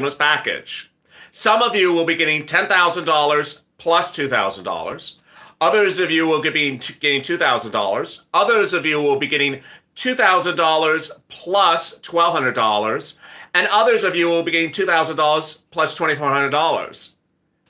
stimulus package. Some of you will be getting $10,000 plus $2,000. Others of you will be getting $2,000. Others of you will be getting $2,000 plus $1,200. And others of you will be getting $2,000 plus $2,400.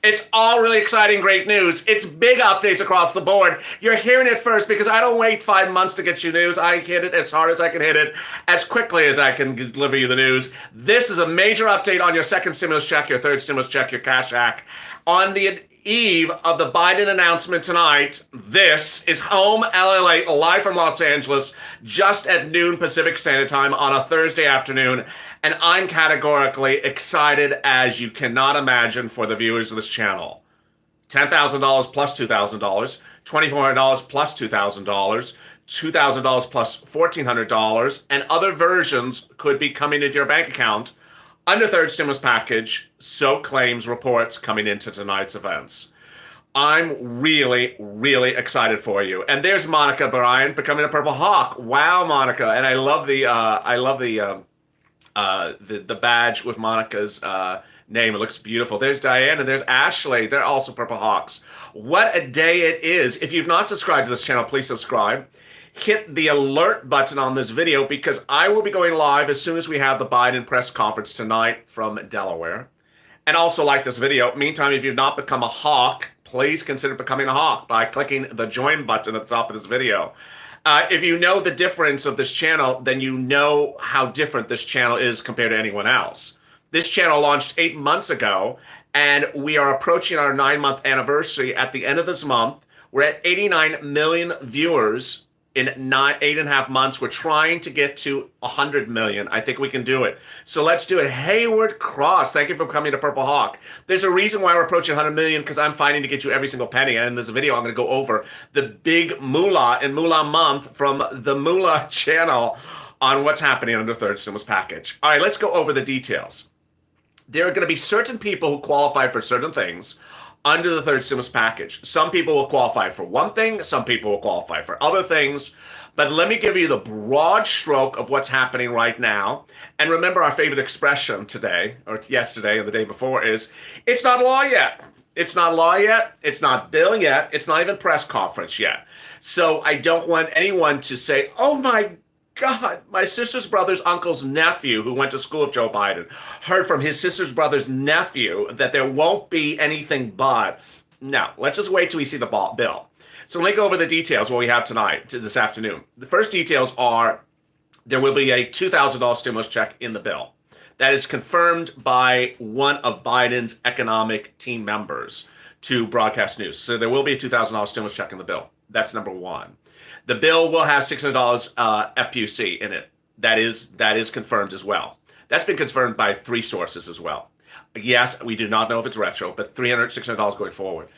It's all really exciting, great news. It's big updates across the board. You're hearing it first because I don't wait 5 months to get you news. I hit it as hard as I can hit it, as quickly as I can deliver you the news. This is a major update on your second stimulus check, your third stimulus check, your cash act. On the eve of the Biden announcement tonight, this is Home LALATE, live from Los Angeles, just at noon Pacific Standard Time on a Thursday afternoon. And I'm categorically excited as you cannot imagine for the viewers of this channel. $10,000 plus $2,000, $2,400 plus $2,000, $2,000 plus $1,400, and other versions could be coming into your bank account under third stimulus package, so claims reports coming into tonight's events. I'm really, really excited for you. And there's Monica Bryant becoming a Purple Hawk. Wow, Monica! And I love the badge with Monica's name. It looks beautiful. There's Diane and there's Ashley. They're also Purple Hawks. What a day it is. If you've not subscribed to this channel, please subscribe. Hit the alert button on this video because I will be going live as soon as we have the Biden press conference tonight from Delaware. And also like this video. Meantime, if you've not become a hawk, please consider becoming a hawk by clicking the join button at the top of this video. If you know the difference of this channel, then you know how different this channel is compared to anyone else. This channel launched 8 months ago, and we are approaching our 9-month anniversary at the end of this month. We're at 89 million viewers in 8.5 months. We're trying to get to 100 million. I think we can do it. So let's do it. Hayward Cross, thank you for coming to Purple Hawk. There's a reason why we're approaching 100 million because I'm fighting to get you every single penny. And in this video, I'm going to go over the big moolah and moolah month from the moolah channel on what's happening under third stimulus package. All right, let's go over the details. There are going to be certain people who qualify for certain things under the third stimulus package. Some people will qualify for one thing, some people will qualify for other things, but let me give you the broad stroke of what's happening right now. And remember, our favorite expression today, or yesterday, or the day before is, it's not law yet. It's not law yet, it's not bill yet, it's not even press conference yet. So I don't want anyone to say, oh my God, my sister's brother's uncle's nephew who went to school with Joe Biden heard from his sister's brother's nephew that there won't be anything but. No, let's just wait till we see the bill. So let me go over the details what we have tonight, this afternoon. The first details are there will be a $2,000 stimulus check in the bill. That is confirmed by one of Biden's economic team members to Broadcast News. So there will be a $2,000 stimulus check in the bill. That's number one. The bill will have $600 FPUC in it. That is confirmed as well. That's been confirmed by 3 sources as well. Yes, we do not know if it's retro, but $600 going forward.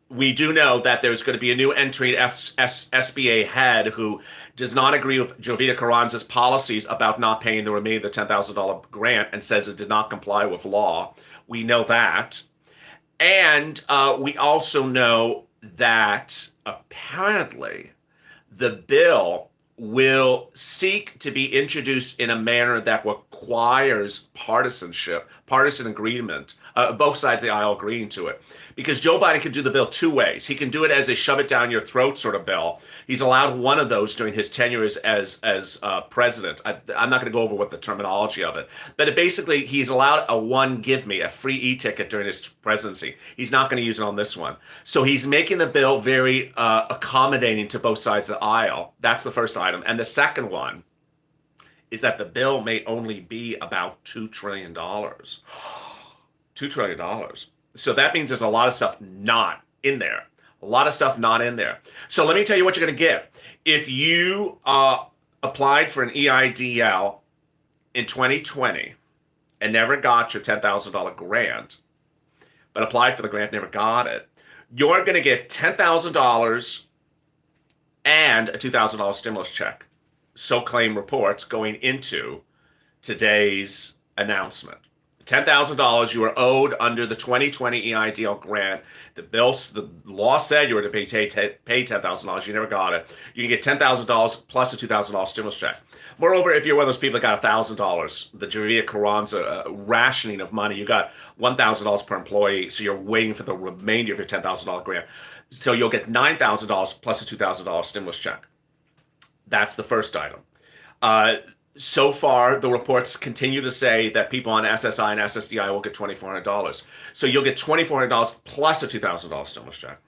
We do know that there's going to be a new entry SBA head who does not agree with Jovita Carranza's policies about not paying the remainder of the $10,000 grant and says it did not comply with law. We know that. And we also know that apparently the bill will seek to be introduced in a manner that requires partisan agreement, both sides of the aisle agreeing to it. Because Joe Biden can do the bill 2 ways. He can do it as a shove it down your throat sort of bill. He's allowed one of those during his tenure as president. I'm not going to go over what the terminology of it. But basically, he's allowed a one give me, a free e-ticket during his presidency. He's not going to use it on this one. So he's making the bill very accommodating to both sides of the aisle. That's the first item. And the second one is that the bill may only be about $2 trillion. $2 trillion. So that means there's a lot of stuff not in there. A lot of stuff not in there. So let me tell you what you're going to get. If you applied for an EIDL in 2020 and never got your $10,000 grant, but applied for the grant, never got it, you're going to get $10,000 and a $2,000 stimulus check. So claim reports going into today's announcement. $10,000 you were owed under the 2020 EIDL grant. The law said you were to pay $10,000. You never got it. You can get $10,000 plus a $2,000 stimulus check. Moreover, if you're one of those people that got $1,000, the Javier Carranza rationing of money, you got $1,000 per employee, so you're waiting for the remainder of your $10,000 grant. So you'll get $9,000 plus a $2,000 stimulus check. That's the first item. So far, the reports continue to say that people on SSI and SSDI will get $2,400. So you'll get $2,400 plus a $2,000 stimulus check.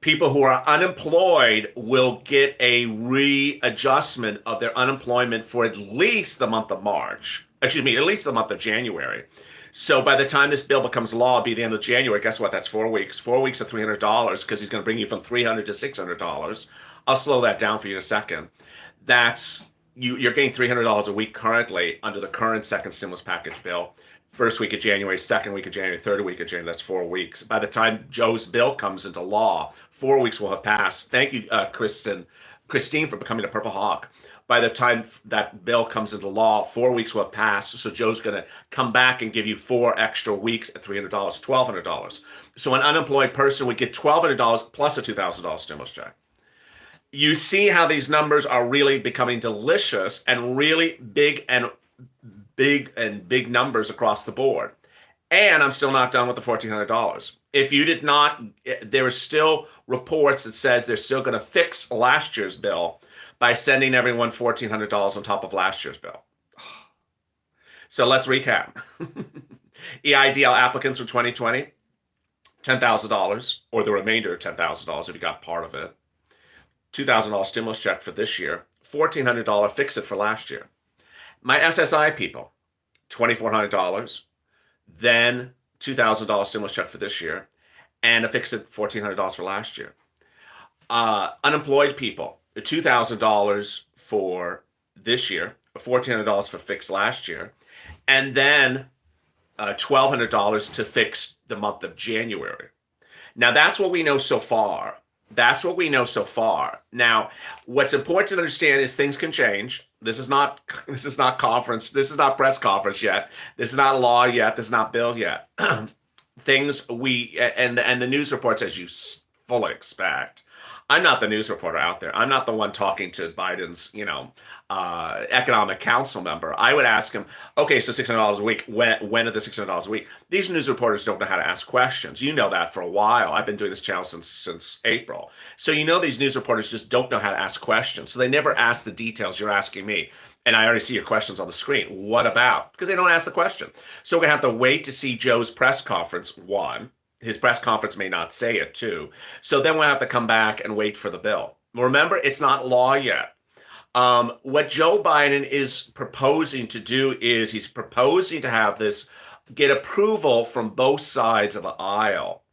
People who are unemployed will get a readjustment of their unemployment for at least the month of March. Excuse me, at least the month of January. So by the time this bill becomes law, it'll be the end of January. Guess what? That's 4 weeks. 4 weeks of $300 because he's going to bring you from $300 to $600. I'll slow that down for you in a second. That's you're getting $300 a week currently under the current second stimulus package bill. First week of January, second week of January, third week of January, that's 4 weeks. By the time Joe's bill comes into law, 4 weeks will have passed. Thank you, Christine, for becoming a Purple Hawk. By the time that bill comes into law, 4 weeks will have passed. So Joe's going to come back and give you 4 extra weeks at $300, $1,200. So an unemployed person would get $1,200 plus a $2,000 stimulus check. You see how these numbers are really becoming delicious and really big numbers across the board. And I'm still not done with the $1,400. If you did not, there are still reports that says they're still going to fix last year's bill by sending everyone $1,400 on top of last year's bill. So let's recap. EIDL applicants for 2020, $10,000 or the remainder of $10,000 if you got part of it. $2,000 stimulus check for this year, $1,400 fix it for last year. My SSI people, $2,400, then $2,000 stimulus check for this year, and a fix it $1,400 for last year. Unemployed people, $2,000 for this year, $1,400 for fix last year, and then $1,200 to fix the month of January. Now that's what we know so far. Now, what's important to understand is things can change. This is not conference. This is not press conference yet. This is not law yet. This is not bill yet. And the news reports, as you fully expect. I'm not the news reporter out there. I'm not the one talking to Biden's, economic council member. I would ask him, okay, so $600 a week. When are the $600 a week? These news reporters don't know how to ask questions. You know that for a while. I've been doing this channel since April. So these news reporters just don't know how to ask questions. So they never ask the details you're asking me. And I already see your questions on the screen. What about? Because they don't ask the question. So we're going to have to wait to see Joe's press conference, one. His press conference may not say it, too. So then we'll have to come back and wait for the bill. Remember, it's not law yet. What Joe Biden is proposing to do is he's proposing to have this get approval from both sides of the aisle.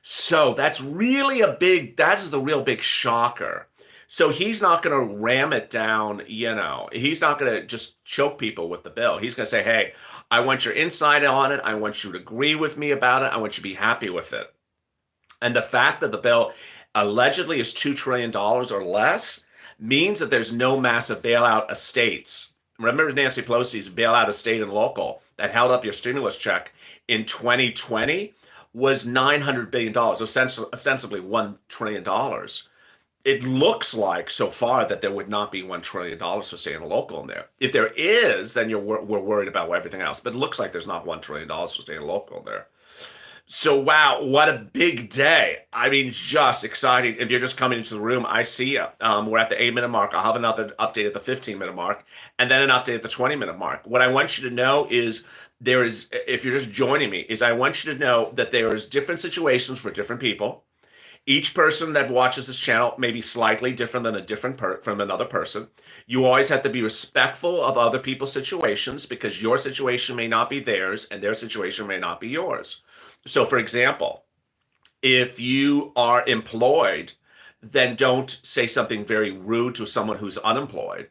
So that's really that is the real big shocker. So he's not going to ram it down, he's not going to just choke people with the bill. He's going to say, hey, I want your insight on it. I want you to agree with me about it. I want you to be happy with it. And the fact that the bill allegedly is $2 trillion or less means that there's no massive bailout of states. Remember Nancy Pelosi's bailout of state and local that held up your stimulus check in 2020 was $900 billion, ostensibly $1 trillion. It looks like so far that there would not be $1 trillion for state and local in there. If there is, then we're worried about everything else. But it looks like there's not $1 trillion for state and local in there. So, wow, what a big day. I mean, just exciting. If you're just coming into the room, I see you. We're at the 8-minute mark. I'll have another update at the 15-minute mark, and then an update at the 20-minute mark. What I want you to know is if you're just joining me, I want you to know that there is different situations for different people. Each person that watches this channel may be slightly different than from another person. You always have to be respectful of other people's situations because your situation may not be theirs and their situation may not be yours. So, for example, if you are employed, then don't say something very rude to someone who's unemployed.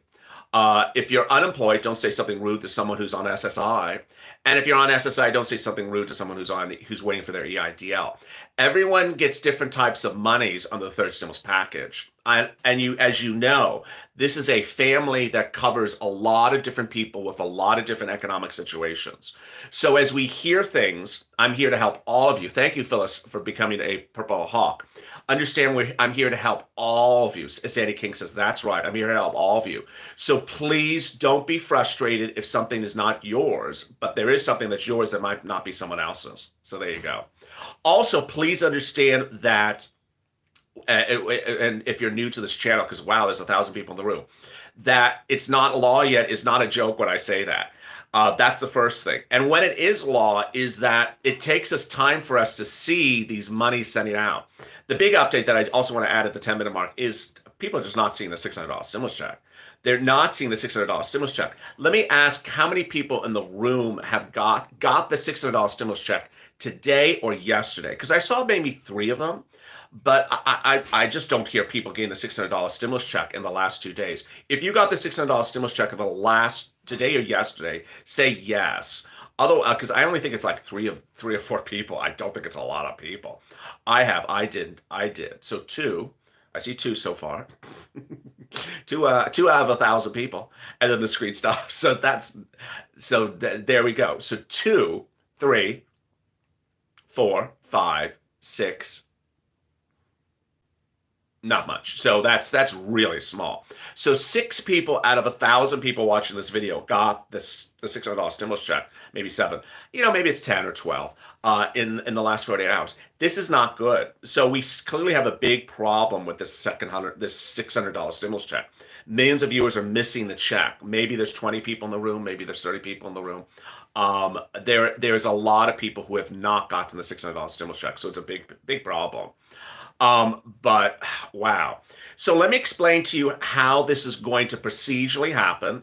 If you're unemployed, don't say something rude to someone who's on SSI. And if you're on SSI, don't say something rude to someone who's waiting for their EIDL. Everyone gets different types of monies on the third stimulus package. And you, as you know, this is a family that covers a lot of different people with a lot of different economic situations. So as we hear things, I'm here to help all of you. Thank you, Phyllis, for becoming a Purple Hawk. Understand, I'm here to help all of you. As Sandy King says, that's right. I'm here to help all of you. So please don't be frustrated if something is not yours, but there is something that's yours that might not be someone else's. So there you go. Also, please understand that, and if you're new to this channel, because wow, there's 1,000 people in the room, that it's not law yet is not a joke when I say that. That's the first thing. And when it is law, is that it takes us time for us to see these monies sending out. The big update that I also want to add at the 10-minute mark is people are just not seeing the $600 stimulus check. They're not seeing the $600 stimulus check. Let me ask how many people in the room have got the $600 stimulus check today or yesterday? Because I saw maybe 3 of them, but I just don't hear people getting the $600 stimulus check in the last 2 days. If you got the $600 stimulus check in the last today or yesterday, say yes. Although, because I only think it's like 3 or 4 people. I don't think it's a lot of people. I did. So 2. I see 2 so far. 2 out of 1,000 people, and then the screen stops. So there we go. So 2, 3, 4, 5, 6. Not much. So that's really small. So 6 people out of 1,000 people watching this video got the $600 stimulus check. Maybe 7. Maybe it's 10 or 12 in the last 48 hours. This is not good. So we clearly have a big problem with this $600 stimulus check. Millions of viewers are missing the check. Maybe there's 20 people in the room. Maybe there's 30 people in the room. There's a lot of people who have not gotten the $600 stimulus check. So it's a big problem. But wow. So let me explain to you how this is going to procedurally happen,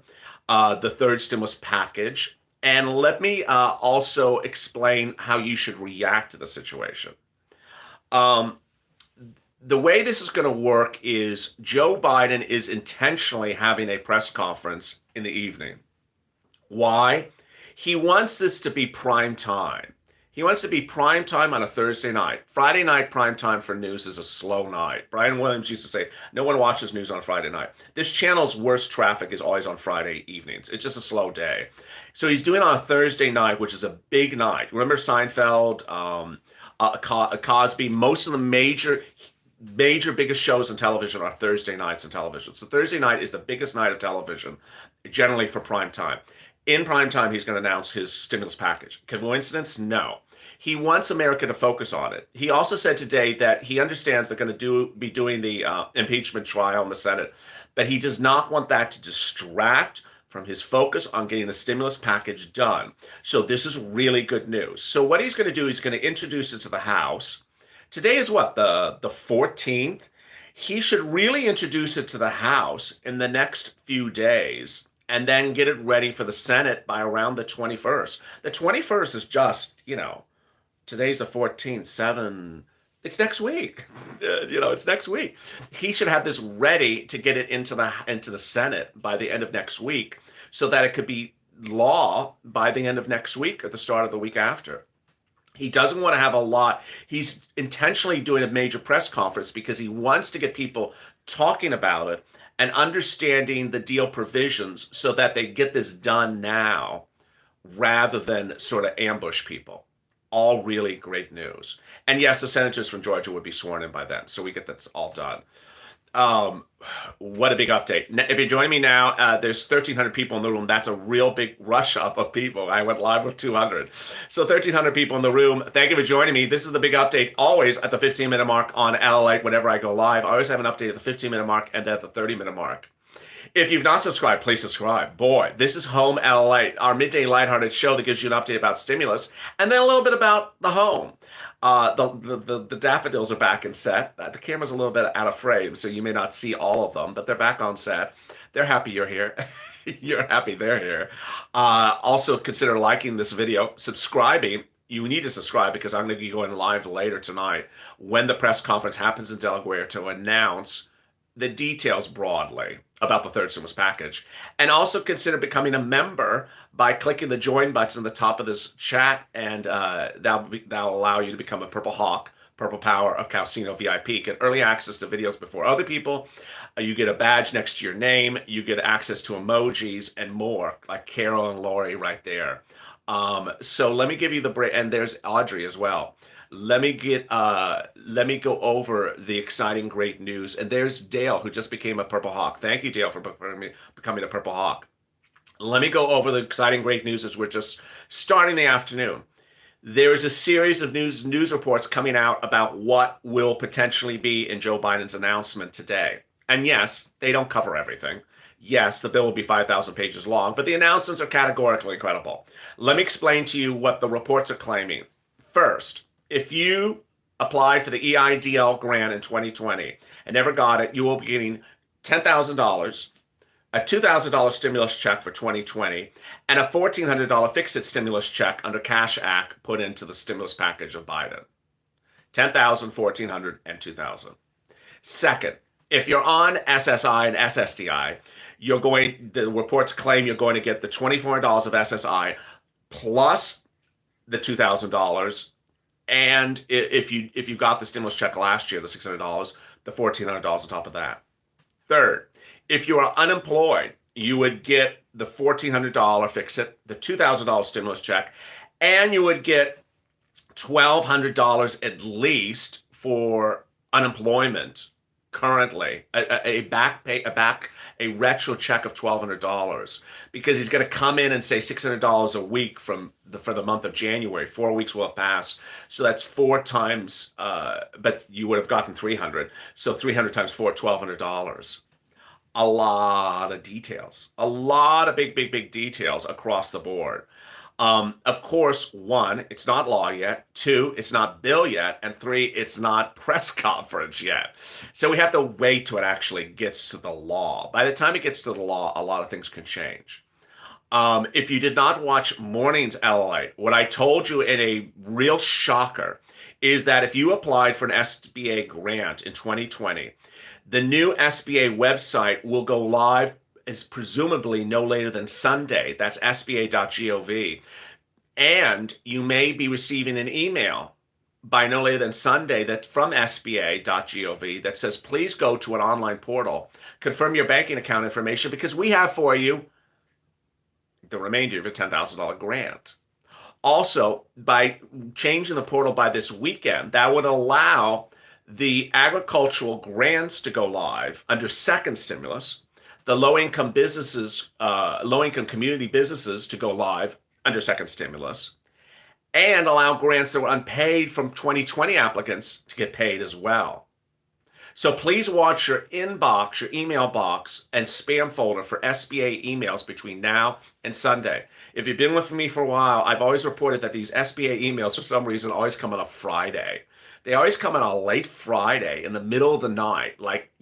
the third stimulus package. And let me also explain how you should react to the situation. The way this is going to work is Joe Biden is intentionally having a press conference in the evening. Why? He wants this to be prime time. He wants to be prime time on a Thursday night. Friday night prime time for news is a slow night. Brian Williams used to say, no one watches news on Friday night. This channel's worst traffic is always on Friday evenings. It's just a slow day. So he's doing it on a Thursday night, which is a big night. Remember Seinfeld, Cosby, most of the major biggest shows on television are Thursday nights on television. So Thursday night is the biggest night of television, generally for prime time. In prime time, he's going to announce his stimulus package. Coincidence? No. He wants America to focus on it. He also said today that he understands they're going to be doing the impeachment trial in the Senate, but he does not want that to distract from his focus on getting the stimulus package done. So this is really good news. So what he's going to do, he's going to introduce it to the House. Today is what, the 14th? He should really introduce it to the House in the next few days, and then get it ready for the Senate by around the 21st. The 21st is just, today's the 14th, 7, it's next week. It's next week. He should have this ready to get it into the Senate by the end of next week so that it could be law by the end of next week or the start of the week after. He doesn't want to have a lot. He's intentionally doing a major press conference because he wants to get people talking about it and understanding the deal provisions so that they get this done now rather than sort of ambush people. All really great news. And yes, the senators from Georgia would be sworn in by then. So we get this all done. What a big update. If you're joining me now, there's 1,300 people in the room. That's a real big rush up of people. I went live with 200. So 1,300 people in the room. Thank you for joining me. This is the big update always at the 15-minute mark on LALATE whenever I go live. I always have an update at the 15-minute mark and then at the 30-minute mark. If you've not subscribed, please subscribe. Boy, this is Home LALATE, our midday lighthearted show that gives you an update about stimulus and then a little bit about the home. The daffodils are back in set. The camera's a little bit out of frame, so you may not see all of them, but they're back on set. They're happy you're here. You're happy they're here. Also, consider liking this video, subscribing. You need to subscribe because I'm going to be going live later tonight when the press conference happens in Delaware to announce the details broadly about the third stimulus package. And also consider becoming a member by clicking the join button at the top of this chat, and that'll allow you to become a Purple Hawk Purple Power of Calcino VIP. Get early access to videos before other people. You get a badge next to your name. You get access to emojis and more, like Carol and Lori right there. So let me give you the break, and there's Audrey as well. Let me go over the exciting great news. And there's Dale, who just became a Purple Hawk. Thank you, Dale, for becoming a Purple Hawk. Let me go over the exciting great news as we're just starting the afternoon. There is a series of news reports coming out about what will potentially be in Joe Biden's announcement today. And yes, they don't cover everything. Yes, the bill will be 5,000 pages long, but the announcements are categorically credible. Let me explain to you what the reports are claiming. First, if you applied for the EIDL grant in 2020 and never got it, you will be getting $10,000, a $2,000 stimulus check for 2020, and a $1,400 fix-it stimulus check under Cash Act put into the stimulus package of Biden. $10,000, $1,400, and $2,000. Second, if you're on SSI and SSDI, the reports claim you're going to get the $2,400 of SSI plus the $2,000, and if you got the stimulus check last year, the $600, the $1,400 on top of that. Third, if you are unemployed, you would get the $1,400 fix-it, the $2,000 stimulus check, and you would get $1,200 at least for unemployment currently, a retro check of $1,200, because he's going to come in and say $600 a week for the month of January. 4 weeks will have passed, so that's 4 times. But you would have gotten 300, so 300 times 4, $1,200. A lot of details, a lot of big details across the board. Of course, 1, it's not law yet. 2, it's not bill yet. And 3, it's not press conference yet. So we have to wait till it actually gets to the law. By the time it gets to the law, a lot of things can change. If you did not watch morning's LALATE, what I told you in a real shocker is that if you applied for an SBA grant in 2020, the new SBA website will go live is presumably no later than Sunday. That's sba.gov. And you may be receiving an email by no later than Sunday from sba.gov that says, please go to an online portal, confirm your banking account information, because we have for you the remainder of your $10,000 grant. Also, by changing the portal by this weekend, that would allow the agricultural grants to go live under second stimulus, the low-income community businesses to go live under second stimulus, and allow grants that were unpaid from 2020 applicants to get paid as well. So please watch your inbox, your email box, and spam folder for SBA emails between now and Sunday. If you've been with me for a while, I've always reported that these SBA emails, for some reason, always come on a Friday. They always come on a late Friday in the middle of the night, like,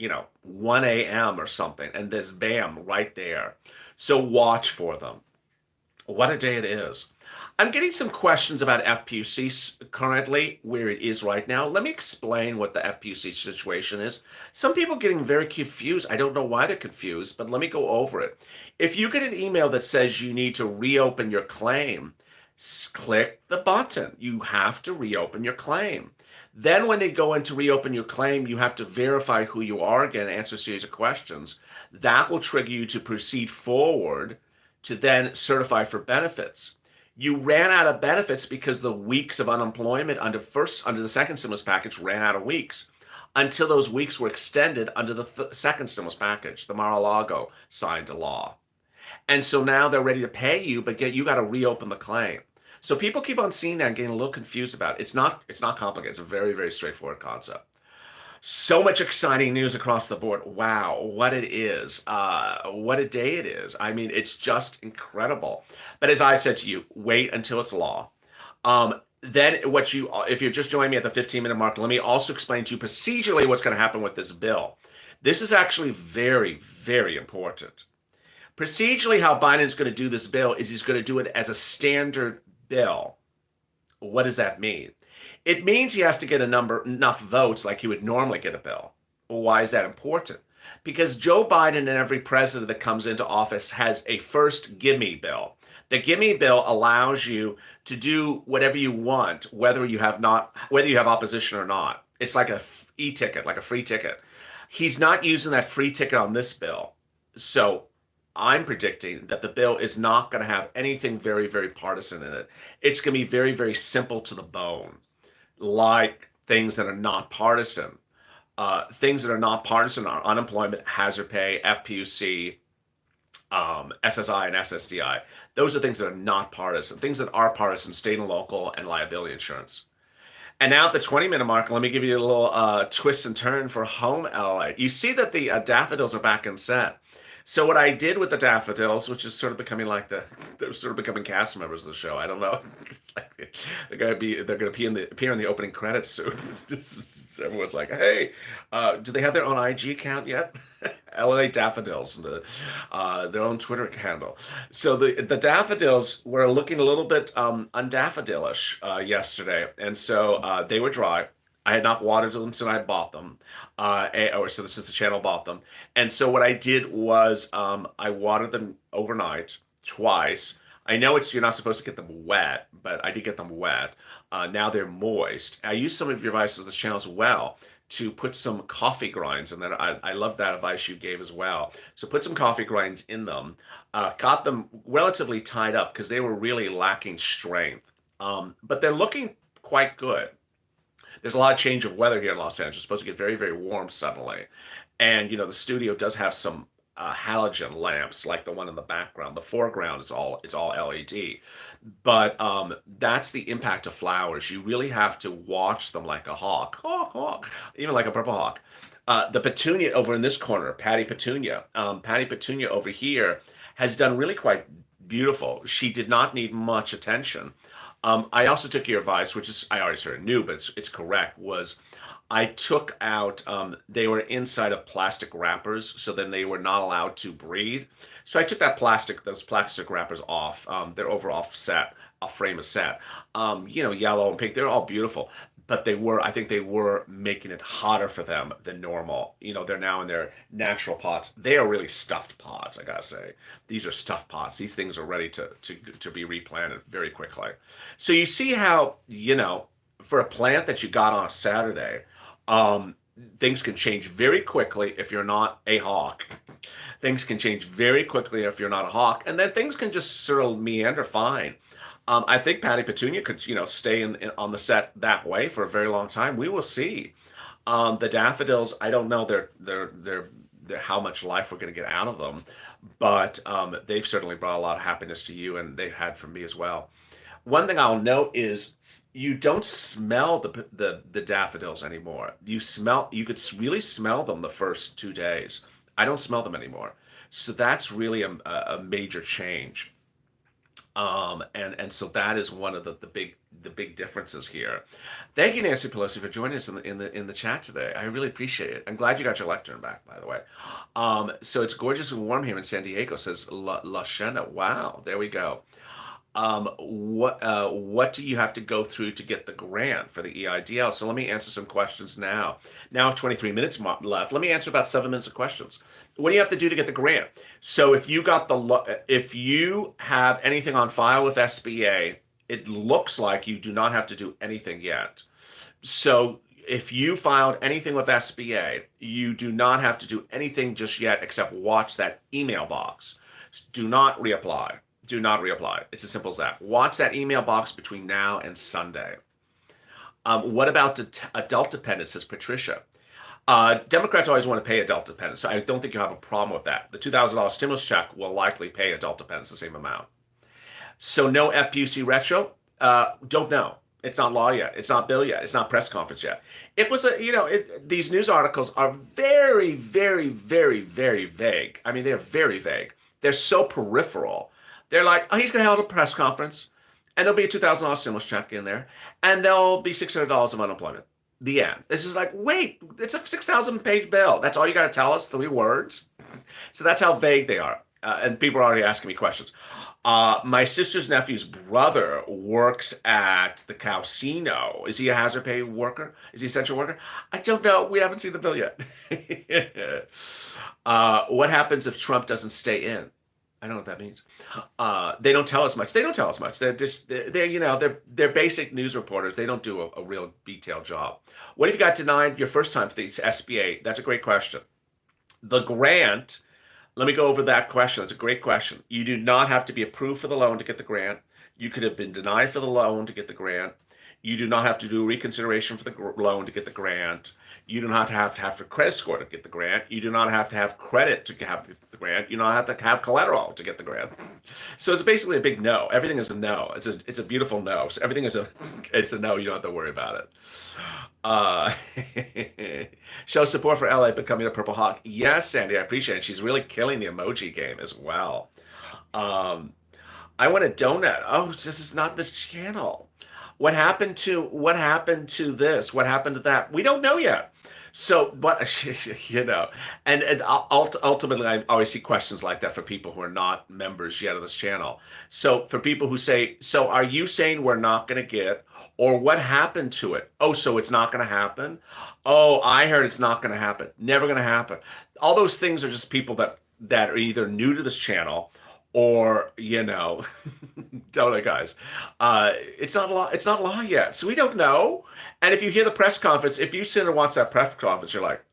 1 a.m. or something, and there's bam right there. So watch for them. What a day it is. I'm getting some questions about FPUC currently, where it is right now. Let me explain what the FPUC situation is. Some people are getting very confused. I don't know why they're confused, but let me go over it. If you get an email that says you need to reopen your claim, click the button. You have to reopen your claim. Then when they go in to reopen your claim, you have to verify who you are again, answer a series of questions. That will trigger you to proceed forward to then certify for benefits. You ran out of benefits because the weeks of unemployment under the second stimulus package ran out of weeks, until those weeks were extended under the second stimulus package. The Mar-a-Lago signed a law. And so now they're ready to pay you, but you got to reopen the claim. So people keep on seeing that and getting a little confused about it. It's not complicated. It's a very, very straightforward concept. So much exciting news across the board. Wow, what it is. What a day it is. I mean, it's just incredible. But as I said to you, wait until it's law. Then if you're just joining me at the 15-minute mark, let me also explain to you procedurally what's going to happen with this bill. This is actually very, very important. Procedurally, how Biden's going to do this bill is he's going to do it as a standard bill. What does that mean? It means he has to get enough votes like he would normally get a bill. Why is that important? Because Joe Biden and every president that comes into office has a first gimme bill. The gimme bill allows you to do whatever you want, whether you have opposition or not. It's like a e-ticket, like a free ticket. He's not using that free ticket on this bill. So I'm predicting that the bill is not going to have anything very, very partisan in it. It's going to be very, very simple to the bone, like things that are not partisan. Things that are not partisan are unemployment, hazard pay, FPUC, SSI, and SSDI. Those are things that are not partisan. Things that are partisan, state and local, and liability insurance. And now at the 20-minute mark, let me give you a little twist and turn for home LA. You see that the daffodils are back in set. So what I did with the daffodils, which is sort of becoming like they're sort of becoming cast members of the show. I don't know. It's like they're gonna appear in the opening credits soon. Everyone's like, hey, do they have their own IG account yet? LA Daffodils, their own Twitter handle. So the daffodils were looking a little bit undaffodilish yesterday, and so they were dry. I had not watered them since I bought them, since the channel bought them. And so what I did was I watered them overnight twice. I know you're not supposed to get them wet, but I did get them wet. Now they're moist. I used some of your advice on this channel as well to put some coffee grinds, and then I love that advice you gave as well. So put some coffee grinds in them. Got them relatively tied up because they were really lacking strength. But they're looking quite good. There's a lot of change of weather here in Los Angeles. It's supposed to get very, very warm suddenly. And, the studio does have some halogen lamps like the one in the background. The foreground it's all LED. But that's the impact of flowers. You really have to watch them like a hawk, even like a purple hawk. The petunia over in this corner, Patty Petunia over here has done really quite beautiful. She did not need much attention. I also took your advice, which is I already sort of knew, but it's correct, was I took out, they were inside of plastic wrappers, so then they were not allowed to breathe. So I took those plastic wrappers off. They're over offset, a frame of set. Yellow and pink, they're all beautiful. But I think they were making it hotter for them than normal. They're now in their natural pots. They are really stuffed pots, I gotta say. These are stuffed pots. These things are ready to be replanted very quickly. So you see how, for a plant that you got on a Saturday, things can change very quickly if you're not a hawk. Things can change very quickly if you're not a hawk. And then things can just sort of meander fine. I think Patty Petunia could, stay on the set that way for a very long time. We will see. The daffodils, I don't know they're how much life we're going to get out of them, but they've certainly brought a lot of happiness to you, and they've had from me as well. One thing I'll note is you don't smell the daffodils anymore. You could really smell them the first 2 days. I don't smell them anymore. So that's really a major change. And so that is one of the big differences here. Thank you, Nancy Pelosi, for joining us in the chat today. I really appreciate it. I'm glad you got your lectern back, by the way. So it's gorgeous and warm here in San Diego, says La Shena. Wow, there we go. What do you have to go through to get the grant for the EIDL? So let me answer some questions now. Now 23 minutes left. Let me answer about 7 minutes of questions. What do you have to do to get the grant? So if you have anything on file with SBA, it looks like you do not have to do anything yet. So if you filed anything with SBA, you do not have to do anything just yet except watch that email box. Do not reapply. Do not reapply. It's as simple as that. Watch that email box between now and Sunday. What about adult dependents, says Patricia? Democrats always want to pay adult dependents, so I don't think you have a problem with that. The $2,000 stimulus check will likely pay adult dependents the same amount. So no FPUC retro? Don't know. It's not law yet. It's not bill yet. It's not press conference yet. It was these news articles are very, very, very, very vague. I mean, they're very vague. They're so peripheral. They're like, oh, he's going to hold a press conference, and there'll be a $2,000 stimulus check in there, and there'll be $600 of unemployment. The end. This is like, wait, it's a 6,000-page bill. That's all you got to tell us, 3 words? So that's how vague they are. And people are already asking me questions. My sister's nephew's brother works at the casino. Is he a hazard pay worker? Is he an essential worker? I don't know. We haven't seen the bill yet. What happens if Trump doesn't stay in? I don't know what that means. They don't tell us much. They don't tell us much. They're basic news reporters. They don't do a real detailed job. What if you got denied your first time for the SBA? That's a great question. The grant, let me go over that question. That's a great question. You do not have to be approved for the loan to get the grant. You could have been denied for the loan to get the grant. You do not have to do reconsideration for the loan to get the grant. You do not have to have a credit score to get the grant. You do not have to have credit to have the grant. You don't have to have collateral to get the grant. So it's basically a big no. Everything is a no. It's a beautiful no. So everything is it's a no. You don't have to worry about it. Uh, show support for LA becoming a Purple Hawk. Yes, Sandy, I appreciate it. She's really killing the emoji game as well. Um, I want a donut. Oh, this is not this channel. What happened to this? What happened to that? We don't know yet. So, but and ultimately, I always see questions like that for people who are not members yet of this channel. So, for people who say, "So, are you saying we're not going to get, or what happened to it? Oh, so it's not going to happen? Oh, I heard it's not going to happen. Never going to happen." All those things are just people that are either new to this channel or don't it, guys? It's not law. It's not law yet, so we don't know. And if you hear the press conference, if you sit and watch that press conference, you're like,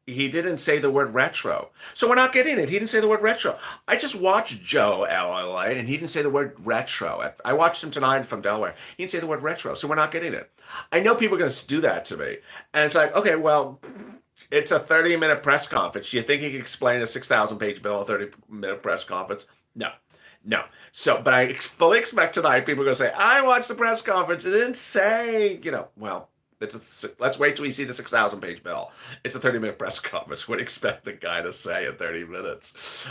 he didn't say the word retro, so we're not getting it. He didn't say the word retro. I just watched Joe LLA, and he didn't say the word retro. I watched him tonight from Delaware. He didn't say the word retro, so we're not getting it. I know people are going to do that to me, and it's like, okay, well. It's a 30-minute press conference. Do you think he can explain a 6,000-page bill in a 30-minute press conference? No, no. So, but I fully expect tonight people are going to say, I watched the press conference. It didn't say, well, let's wait till we see the 6,000-page bill. It's a 30-minute press conference. What do you expect the guy to say in 30 minutes?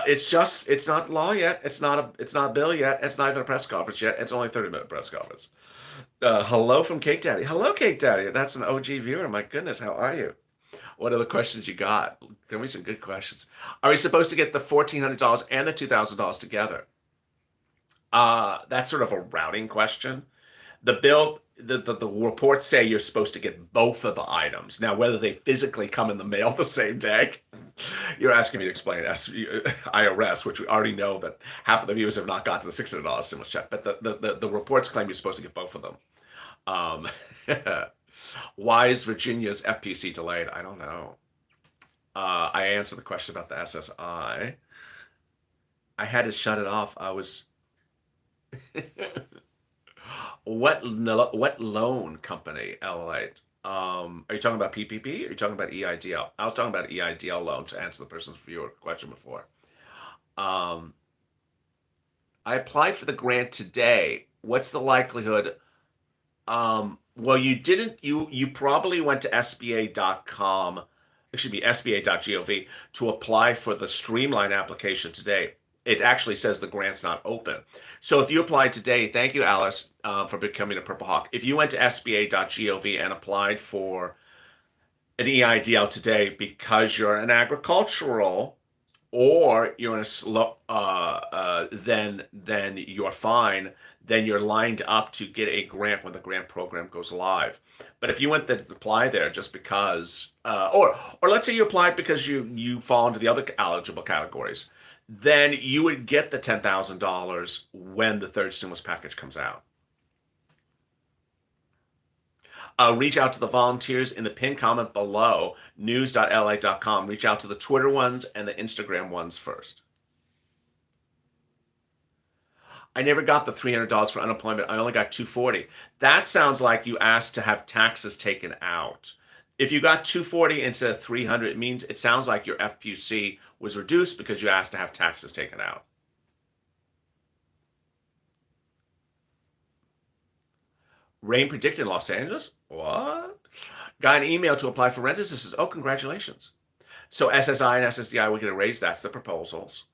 It's not law yet. It's not a bill yet. It's not even a press conference yet. It's only a 30-minute press conference. Hello from Cake Daddy. Hello, Cake Daddy. That's an OG viewer. My goodness, how are you? What are the questions you got? Give me some good questions. Are we supposed to get the $1,400 and the $2,000 together? That's sort of a routing question. The reports say you're supposed to get both of the items. Now, whether they physically come in the mail the same day, you're asking me to explain IRS, which we already know that half of the viewers have not got to the $600 stimulus check. But the reports claim you're supposed to get both of them. Why is Virginia's FPUC delayed? I don't know. I answered the question about the SSI. I had to shut it off. I was. What loan company, LALATE? Are you talking about PPP? Or are you talking about EIDL? I was talking about EIDL loan to answer the person's viewer question before. I applied for the grant today. What's the likelihood? Well, you didn't. You probably went to SBA.com. It should be SBA.gov to apply for the Streamline application today. It actually says the grant's not open. So if you applied today, thank you, Alice, for becoming a Purple Hawk. If you went to SBA.gov and applied for an EIDL today because you're an agricultural or you're in a slow, then you're fine. Then you're lined up to get a grant when the grant program goes live. But if you went to apply there just because, or let's say you applied because you fall into the other eligible categories, then you would get the $10,000 when the third stimulus package comes out. Reach out to the volunteers in the pinned comment below, news.la.com. Reach out to the Twitter ones and the Instagram ones first. I never got the $300 for unemployment. I only got $240. That sounds like you asked to have taxes taken out. If you got $240 instead of $300, it sounds like your FPUC was reduced because you asked to have taxes taken out. Rain predicted in Los Angeles? What? Got an email to apply for rent assistance. Oh, congratulations. So SSI and SSDI will get a raise. That's the proposals.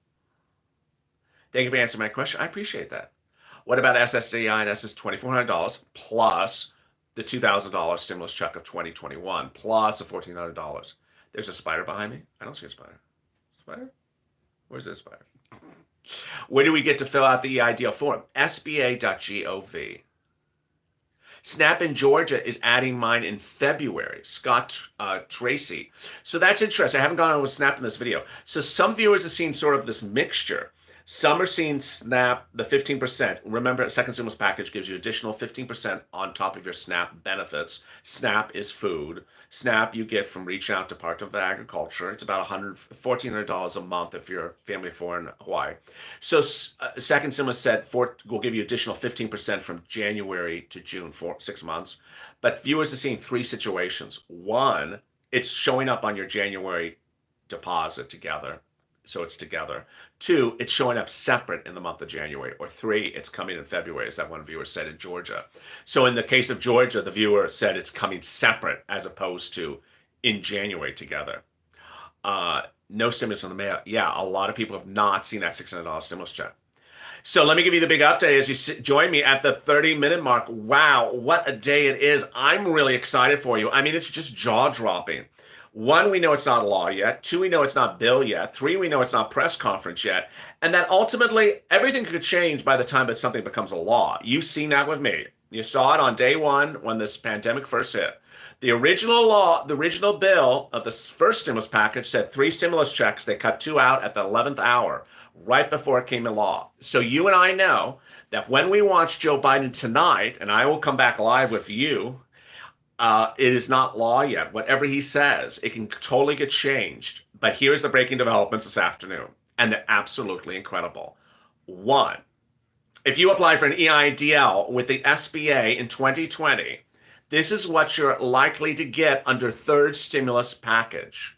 Thank you for answering my question. I appreciate that. What about SSDI and SS $2,400 plus the $2,000 stimulus check of 2021 plus the $1,400? There's a spider behind me. I don't see a spider. Spider? Where's this spider? Where do we get to fill out the EIDL form? SBA.gov. SNAP in Georgia is adding mine in February. Scott Tracy. So that's interesting. I haven't gone on with SNAP in this video. So some viewers have seen sort of this mixture. Some are seeing SNAP, the 15%. Remember, second stimulus package gives you additional 15% on top of your SNAP benefits. SNAP is food. SNAP you get from reaching out to Department of Agriculture. It's about $1,400 a month if you're a family of four in Hawaii. So second stimulus said will give you additional 15% from January to June for 6 months. But viewers are seeing three situations. One, it's showing up on your January deposit together. So it's together. Two, it's showing up separate in the month of January. Or three, it's coming in February, as that one viewer said in Georgia. So in the case of Georgia, the viewer said it's coming separate as opposed to in January together. No stimulus in the mail. Yeah, a lot of people have not seen that $600 stimulus check. So let me give you the big update as you join me at the 30-minute mark. Wow, what a day it is. I'm really excited for you. I mean, it's just jaw-dropping. One, we know it's not law yet. Two, we know it's not bill yet. Three, we know it's not press conference yet. And that ultimately, everything could change by the time that something becomes a law. You've seen that with me. You saw it on day one when this pandemic first hit. The original law, the original bill of the first stimulus package said 3 stimulus checks. They cut 2 out at the 11th hour, right before it came in law. So you and I know that when we watch Joe Biden tonight, and I will come back live with you, it is not law yet. Whatever he says, it can totally get changed. But here's the breaking developments this afternoon, and they're absolutely incredible. One, if you apply for an EIDL with the SBA in 2020, this is what you're likely to get under third stimulus package.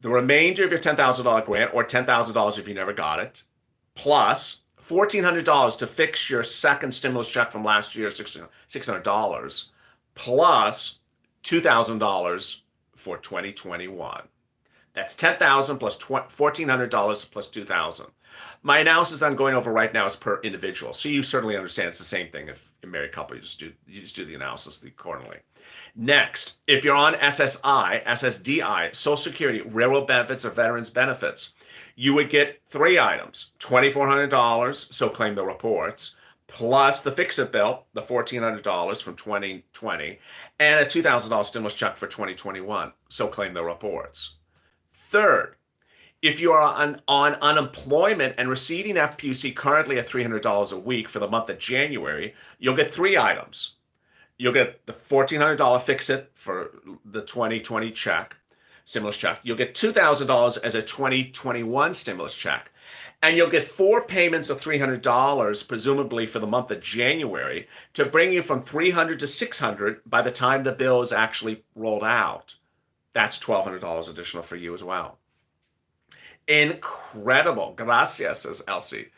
The remainder of your $10,000 grant, or $10,000 if you never got it, plus $1,400 to fix your second stimulus check from last year, $600, plus $2,000 for 2021. That's $10,000 plus $1,400 plus $2,000. My analysis that I'm going over right now is per individual. So you certainly understand it's the same thing if you're a married couple, you just do the analysis accordingly. Next, if you're on SSI, SSDI, Social Security, railroad benefits, or veterans benefits, you would get 3 items, $2,400, so claim the reports, plus the fix-it bill, the $1,400 from 2020, and a $2,000 stimulus check for 2021, so claim the reports. Third, if you are on unemployment and receiving FPUC currently at $300 a week for the month of January, you'll get 3 items. You'll get the $1,400 fix-it for the 2020 check, stimulus check. You'll get $2,000 as a 2021 stimulus check. And you'll get 4 payments of $300, presumably for the month of January, to bring you from $300 to $600 by the time the bill is actually rolled out. That's $1,200 additional for you as well. Incredible. Gracias, says Elsie.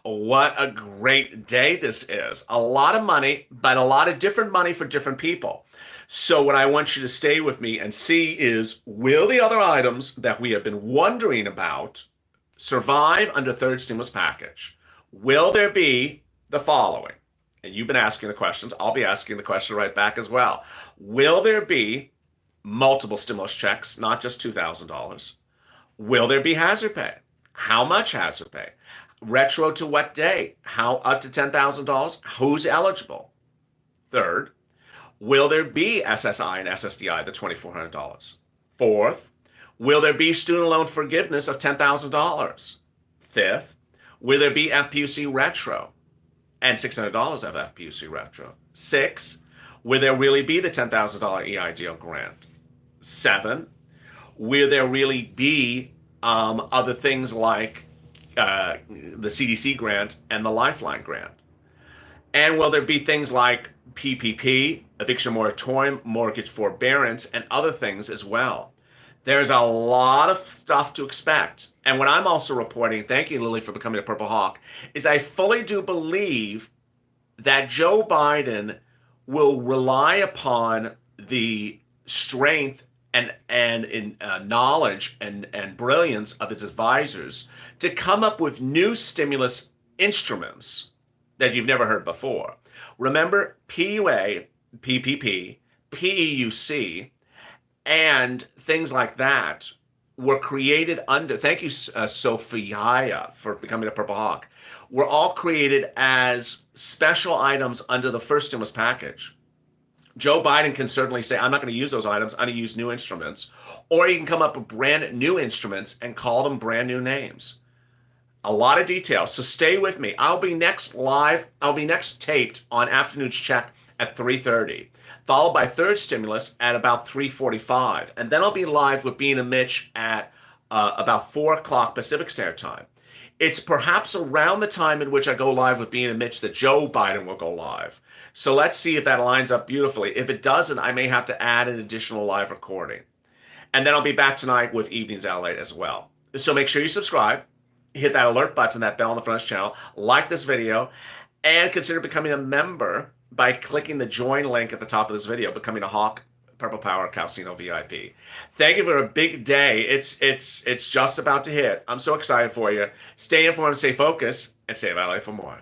What a great day this is. A lot of money, but a lot of different money for different people. So what I want you to stay with me and see is, will the other items that we have been wondering about survive under third stimulus package? Will there be the following? And you've been asking the questions. I'll be asking the question right back as well. Will there be multiple stimulus checks, not just $2,000? Will there be hazard pay? How much hazard pay? Retro to what date? How up to $10,000? Who's eligible? Third, will there be SSI and SSDI, the $2,400? Fourth, will there be student loan forgiveness of $10,000? Fifth, will there be FPUC retro and $600 of FPUC retro? 6, will there really be the $10,000 EIDL grant? 7, will there really be other things like the CDC grant and the Lifeline grant? And will there be things like PPP, eviction moratorium, mortgage forbearance, and other things as well? There's a lot of stuff to expect. And what I'm also reporting, thank you, Lily, for becoming a Purple Hawk, is I fully do believe that Joe Biden will rely upon the strength and in knowledge and brilliance of its advisors to come up with new stimulus instruments that you've never heard before. Remember, PUA, PPP, PEUC, and things like that were created under, thank you, Sophia, for becoming a Purple Hawk, were all created as special items under the first stimulus package. Joe Biden can certainly say, I'm not going to use those items. I'm going to use new instruments. Or he can come up with brand new instruments and call them brand new names. A lot of details. So stay with me. I'll be next live. I'll be next taped on Afternoon's Check at 3:30, followed by third stimulus at about 3:45. And then I'll be live with Bean and Mitch at about 4 o'clock Pacific Standard Time. It's perhaps around the time in which I go live with Bean and Mitch that Joe Biden will go live. So let's see if that lines up beautifully. If it doesn't, I may have to add an additional live recording. And then I'll be back tonight with Evenings LALATE as well. So make sure you subscribe, hit that alert button, that bell on the front of this channel, like this video, and consider becoming a member by clicking the join link at the top of this video, becoming a Hawk Purple Power Calcino VIP. Thank you for a big day. It's just about to hit. I'm so excited for you. Stay informed, stay focused, and save LA for more.